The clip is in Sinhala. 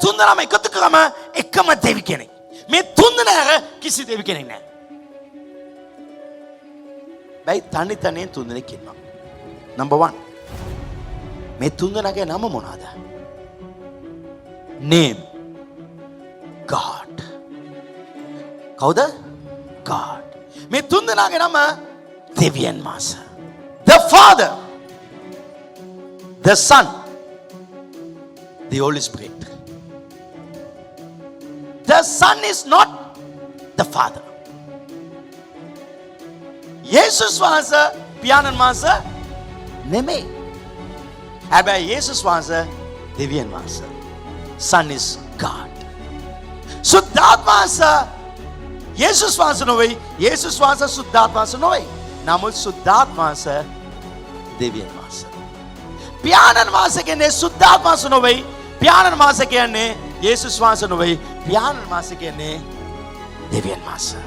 තුන්දෙනාම එකතු කරාම එකම දෙවි කෙනෙක්. මේ තුන්දෙනා කිසි දෙවි කෙනෙක් නැහැ. බයි තනි තනියෙන් තුන්දෙනෙක් ඉන්නවා. නම්බර් 1. මේ තුන්දෙනාගේ නම මොනවාද? name God. කවුද? God. මේ තුන්දෙනාගේ නම දෙවියන් වහන්සේ. The Father, the Son, the Holy Spirit. The Son is not the Father. යේසුස් වහන්සේ පියාණන් වහන්සේ නෙමෙයි. හැබැයි යේසුස් වහන්සේ දෙවියන් වහන්සේ. Son is God. සුද්ධාත්ම වහන්සේ යේසුස් වහන්සේ නොවේ. යේසුස් වහන්සේ සුද්ධාත්ම වහන්සේ නොවේ. නමුත් සුද්ධාත්ම වහන්සේ දෙවියන් වහන්සේ. පියාණන් වහන්සේ කියන්නේ සුද්ධාත්ම වහන්සේ නොවේ. පියාණන් වහන්සේ කියන්නේ යේසුස් වහන්සේ නොවේ. පියාණන් වහන්සේ කියන්නේ දෙවියන් වහන්සේ.